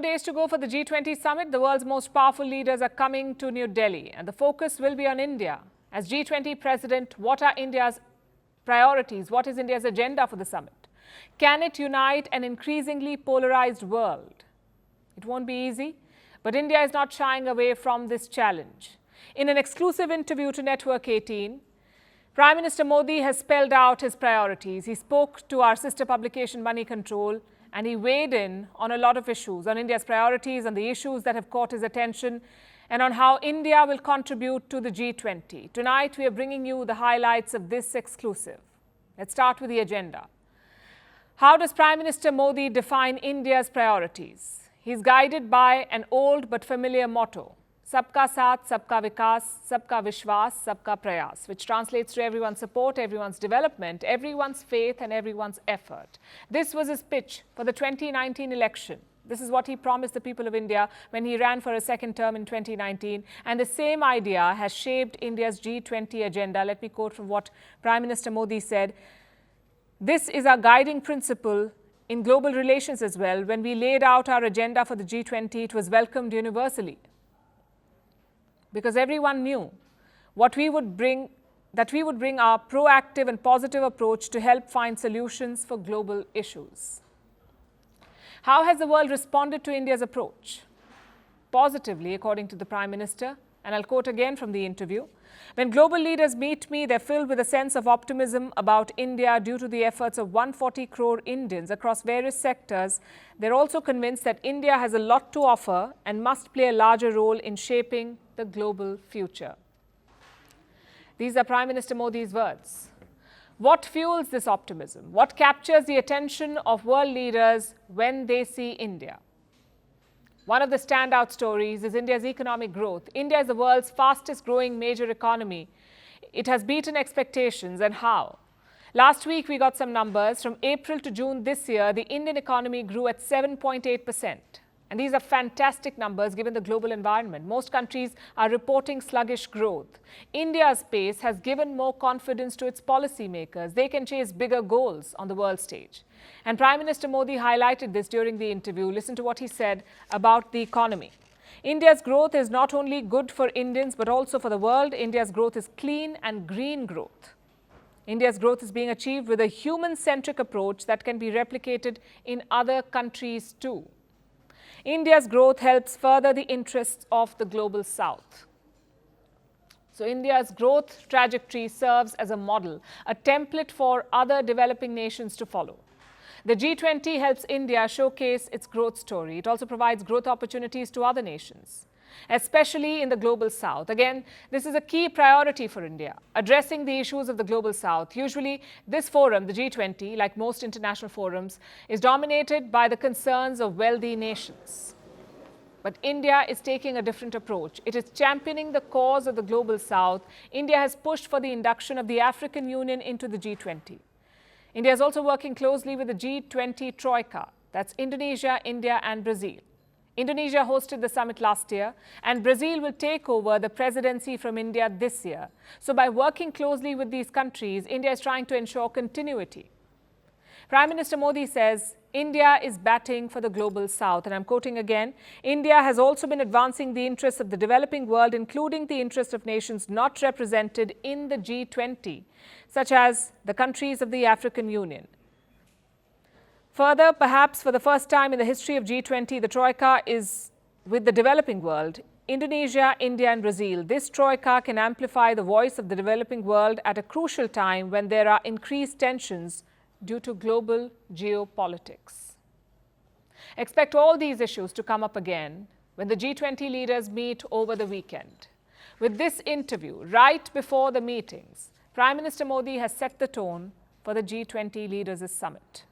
4 days to go for the G20 summit. The world's most powerful leaders are coming to New Delhi, and the focus will be on India. As G20 president, what are India's priorities? What is India's agenda for the summit? Can it unite an increasingly polarized world? It won't be easy, but India is not shying away from this challenge. In an exclusive interview to Network 18, Prime Minister Modi has spelled out his priorities. He spoke to our sister publication Moneycontrol, and he weighed in on a lot of issues, on India's priorities, on the issues that have caught his attention, and on how India will contribute to the G20. Tonight, we are bringing you the highlights of this exclusive. Let's start with the agenda. How does Prime Minister Modi define India's priorities? He's guided by an old but familiar motto, Sabka Saath, Sabka Vikas, Sabka Vishwas, Sabka Prayas, which translates to everyone's support, everyone's development, everyone's faith and everyone's effort. This was his pitch for the 2019 election. This is what he promised the people of India when he ran for a second term in 2019. And the same idea has shaped India's G20 agenda. Let me quote from what Prime Minister Modi said. This is our guiding principle in global relations as well. When we laid out our agenda for the G20, it was welcomed universally, because everyone knew that we would bring our proactive and positive approach to help find solutions for global issues. How has the world responded to India's approach? Positively, according to the Prime Minister, and I'll quote again from the interview. When global leaders meet me, they're filled with a sense of optimism about India due to the efforts of 140 crore Indians across various sectors. They're also convinced that India has a lot to offer and must play a larger role in shaping the global future. These are Prime Minister Modi's words. What fuels this optimism? What captures the attention of world leaders when they see India? One of the standout stories is India's economic growth. India is the world's fastest growing major economy. It has beaten expectations, and how? Last week, we got some numbers. From April to June this year, the Indian economy grew at 7.8%. And these are fantastic numbers given the global environment. Most countries are reporting sluggish growth. India's pace has given more confidence to its policymakers. They can chase bigger goals on the world stage. And Prime Minister Modi highlighted this during the interview. Listen to what he said about the economy. India's growth is not only good for Indians, but also for the world. India's growth is clean and green growth. India's growth is being achieved with a human-centric approach that can be replicated in other countries too. India's growth helps further the interests of the global south. So India's growth trajectory serves as a model, a template for other developing nations to follow. The G20 helps India showcase its growth story. It also provides growth opportunities to other nations, especially in the global south. Again, this is a key priority for India, addressing the issues of the global south. Usually, this forum, the G20, like most international forums, is dominated by the concerns of wealthy nations. But India is taking a different approach. It is championing the cause of the global south. India has pushed for the induction of the African Union into the G20. India is also working closely with the G20 Troika. That's Indonesia, India, and Brazil. Indonesia hosted the summit last year, and Brazil will take over the presidency from India this year. So by working closely with these countries, India is trying to ensure continuity. Prime Minister Modi says, India is batting for the global south. And I'm quoting again, India has also been advancing the interests of the developing world, including the interests of nations not represented in the G20, such as the countries of the African Union. Further, perhaps for the first time in the history of G20, the Troika is with the developing world, Indonesia, India, and Brazil. This Troika can amplify the voice of the developing world at a crucial time when there are increased tensions due to global geopolitics. Expect all these issues to come up again when the G20 leaders meet over the weekend. With this interview, right before the meetings, Prime Minister Modi has set the tone for the G20 Leaders' Summit.